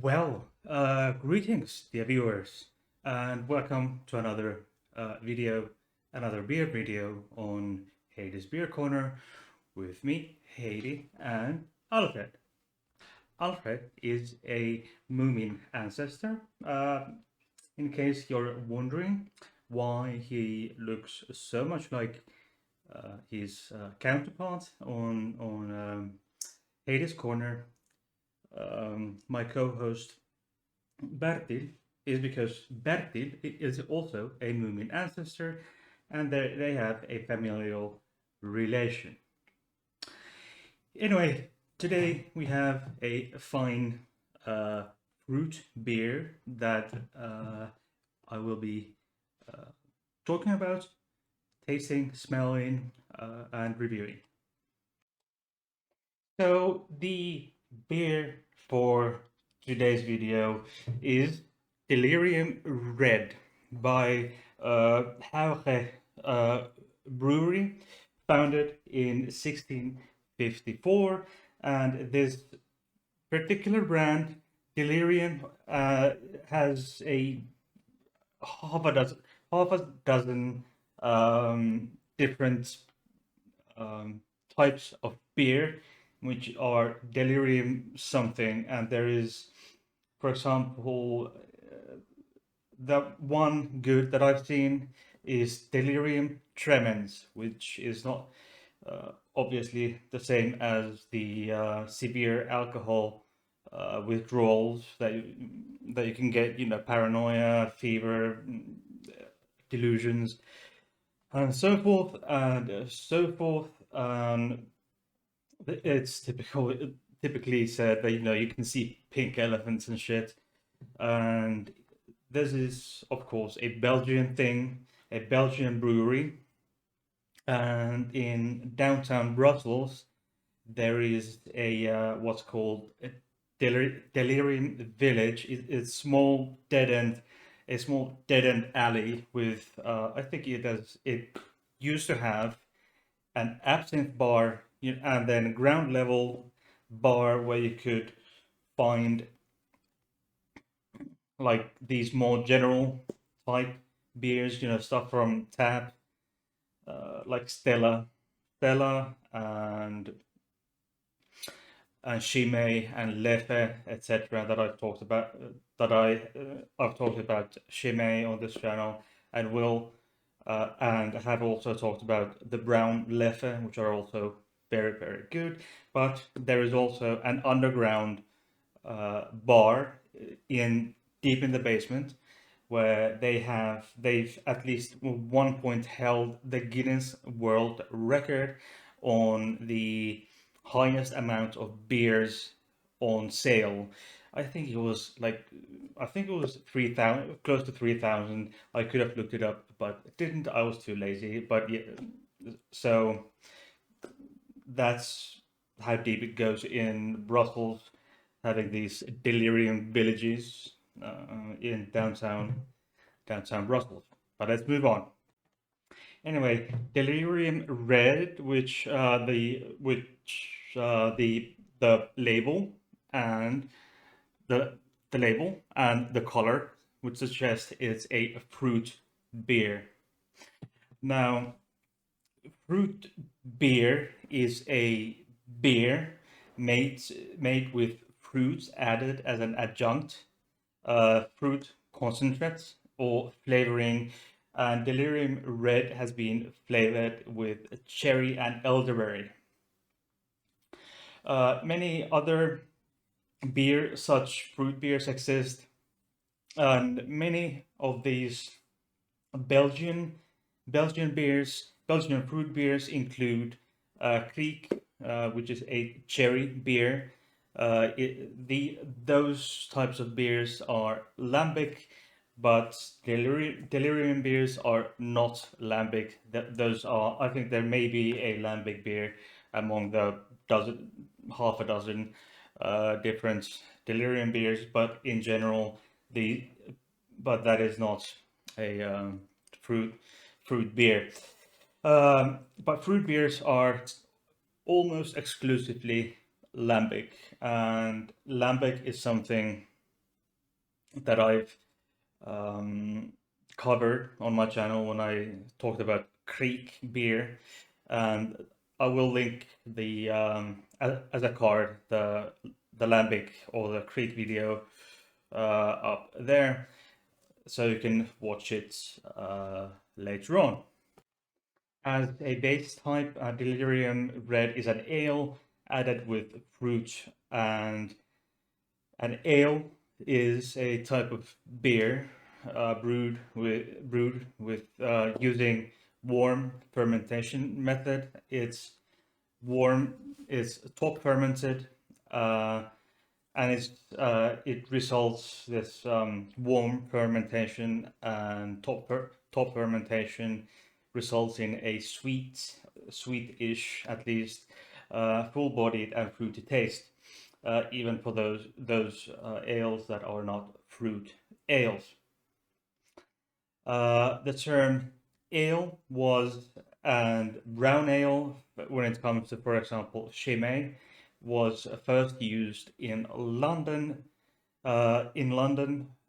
Greetings, dear viewers, and welcome to another beer video on Heidi's Beer Corner with me, Heidi, and Alfred. Alfred is a Moomin ancestor. In case you're wondering why he looks so much like his counterpart on Heidi's Corner, my co-host Bertil is because Bertil is also a Moomin ancestor and they have a familial relation. Anyway, today we have a fine uh, fruit beer that I will be uh, talking about, tasting, smelling, and reviewing. So, the beer for today's video is Delirium Red by Huyghe Brewery, founded in 1654. And this particular brand, Delirium, has a half a dozen, half a dozen different types of beer, which are delirium something, and there is, for example, the one good that I've seen is delirium tremens, which is not obviously the same as the severe alcohol withdrawals that you can get, paranoia, fever, delusions, and so forth, and so forth. It's typically said that you can see pink elephants and shit, and this is of course a Belgian thing, a Belgian brewery, and in downtown Brussels there is a what's called a Delirium Village. It's a small dead end alley with I think it used to have an absinthe bar, and then ground level bar where you could find like these more general type beers, stuff from tap, like Stella, and Chimay and Lefe, etc. That I've talked about. I've talked about Chimay on this channel, and will and have also talked about the brown Lefe, which are also very good. But there is also an underground bar in deep in the basement where they've at least one point held the Guinness World Record on the highest amount of beers on sale. I think it was 3,000, close to 3,000. I could have looked it up, but didn't. I was too lazy. But yeah, so that's how deep it goes in Brussels, having these delirium villages in downtown Brussels. But let's move on. Anyway, Delirium Red, the label and the label and the color would suggest it's a fruit beer. Now, fruit beer is a beer made with fruits added as an adjunct, fruit concentrates or flavoring, and Delirium Red has been flavored with cherry and elderberry. Many other such fruit beers exist, and many of these Belgian Belgian fruit beers include Kriek, which is a cherry beer. Those types of beers are lambic, but delirium beers are not lambic. Those are, I think, there may be a lambic beer among the half a dozen different delirium beers, but in general, the but that is not a fruit beer. But fruit beers are almost exclusively lambic, and lambic is something. that I've um, covered on my channel when I talked about Creek beer, and I will link the as a card the lambic or the Creek video up there, so you can watch it later on. As a base type, Delirium Red is an ale added with fruit, and an ale is a type of beer brewed with using warm fermentation method. It's warm, it's top fermented, uh, and it results this warm fermentation and top fermentation results in a sweet-ish at least, full-bodied and fruity taste, even for those ales that are not fruit ales. The term ale was and brown ale, when it comes to, for example, Chimay, was first used in London by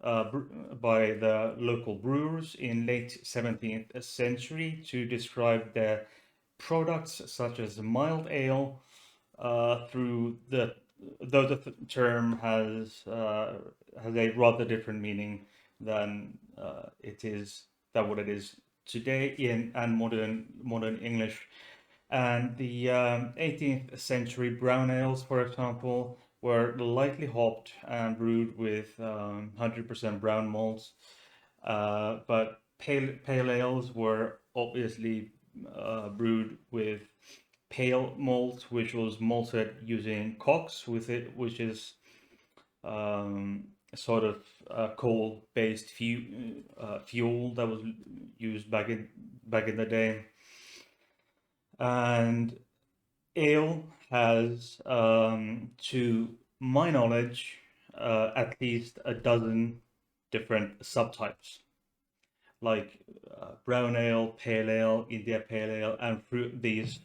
the local brewers in late 17th century to describe their products such as mild ale. Through the though the term has a rather different meaning than it is than what it is today in and modern English. And the 18th century brown ales, for example, were lightly hopped and brewed with 100% brown malts. But pale ales were obviously brewed with pale malt, which was malted using cocks with it, which is a sort of coal-based fuel that was used back in the day. And ale has, to my knowledge, at least a dozen different subtypes, like brown ale, pale ale, India pale ale, and these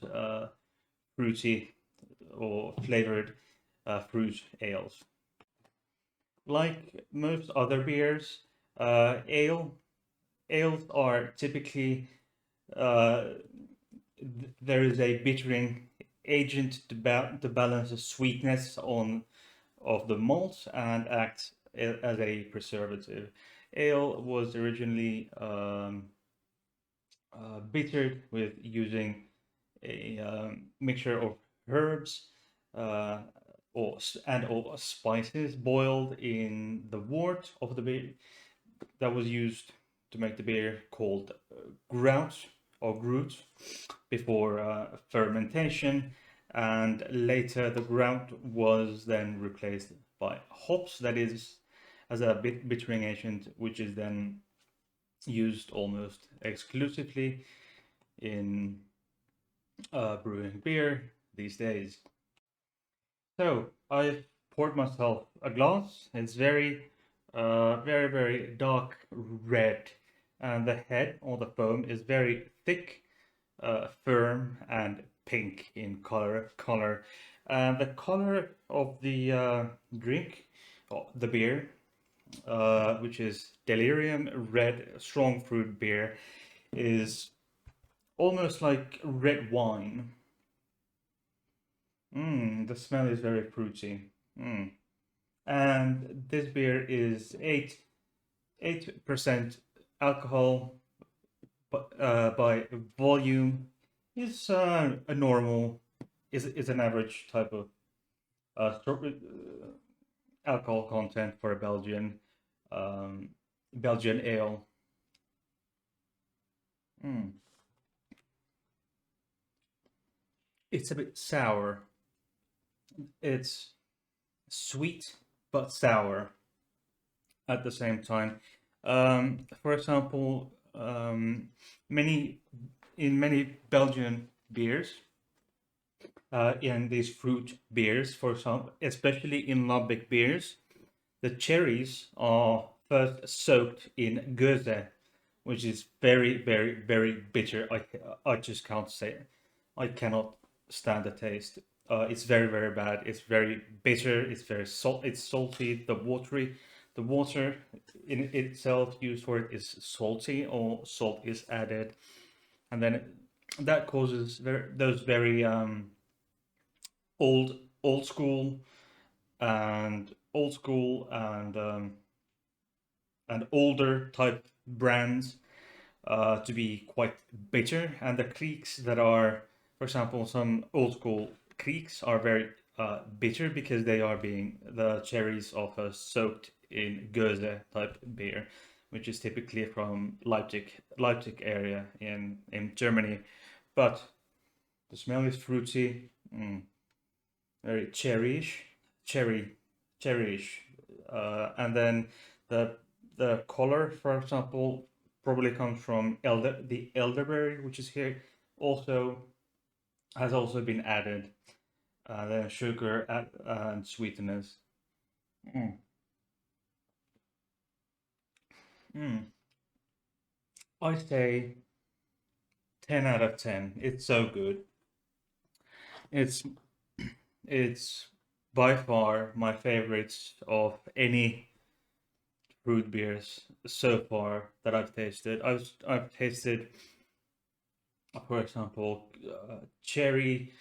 fruity or flavored fruit ales. Like most other beers, ales are typically uh, there is a bittering agent to balance the sweetness of the malt and act as a preservative. Ale was originally bittered with using a mixture of herbs uh, or spices boiled in the wort of the beer that was used to make the beer called grout or groot before fermentation, and later the grout was then replaced by hops, that is, as a bittering agent, which is then used almost exclusively in brewing beer these days. So I poured myself a glass. It's very dark red, and the head or the foam is very thick, firm, and pink in color. And the color of the drink, or the beer, which is Delirium Red strong fruit beer, is almost like red wine. The smell is very fruity. And this beer is 8% alcohol, but by volume is a normal is an average type of alcohol content for a um, Belgian ale. Mm. It's a bit sour. It's sweet but sour at the same time. For example, many in many Belgian beers, in these fruit beers, for example, especially in lambic beers, the cherries are first soaked in gose, which is very bitter. I just can't say it. I cannot stand the taste. It's very bad. It's very bitter. It's very salt. It's salty. The water in itself used for it is salty, or salt is added, and then that causes those very old old school old school and older type brands to be quite bitter, and the creeks that are, for example, some old school creeks are very bitter because they are being the cherries of a soaked in Gose type beer, which is typically from Leipzig area in Germany. But the smell is fruity, very cherry, cherryish, and then the the color, for example, probably comes from the elderberry, which is here, also has also been added. Then sugar and sweetness. Mm. Mm. I say 10 out of 10. It's so good. It's it's by far my favorites of any fruit beers so far that I've tasted. I've tasted, for example, cherry,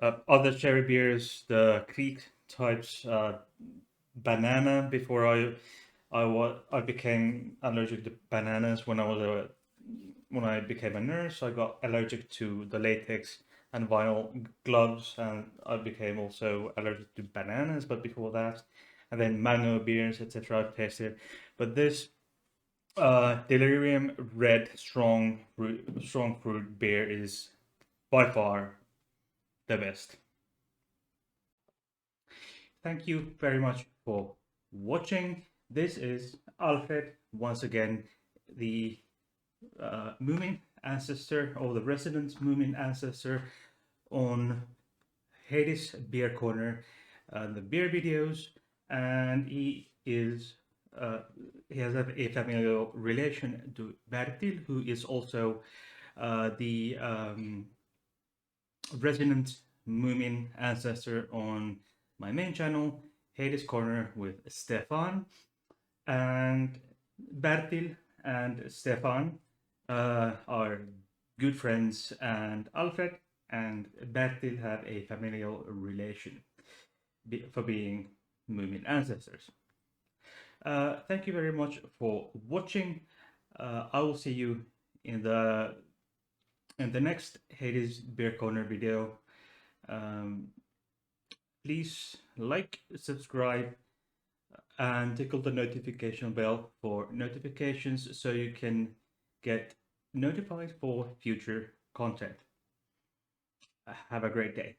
other cherry beers, the Creek types, banana. Before I became allergic to bananas when I became a nurse. I got allergic to the latex and vinyl gloves, and I became also allergic to bananas. But before that, and then mango beers, etc. I've tasted, but this Delirium Red strong fruit beer is by far the best. Thank you very much for watching. This is Alfred, once again, the Moomin ancestor, or the resident Moomin ancestor, on Hades Beer Corner, the beer videos, and uh, he has a familial relation to Bertil, who is also the resident Moomin ancestor on my main channel, Hades Corner with Stefan. And Bertil and Stefan are good friends, and Alfred and Bertil have a familial relation for being Moomin ancestors. Thank you very much for watching. I will see you in the next Hades Beer Corner video. Um, Please like, subscribe, and tickle the notification bell for notifications so you can get notified for future content. Have a great day.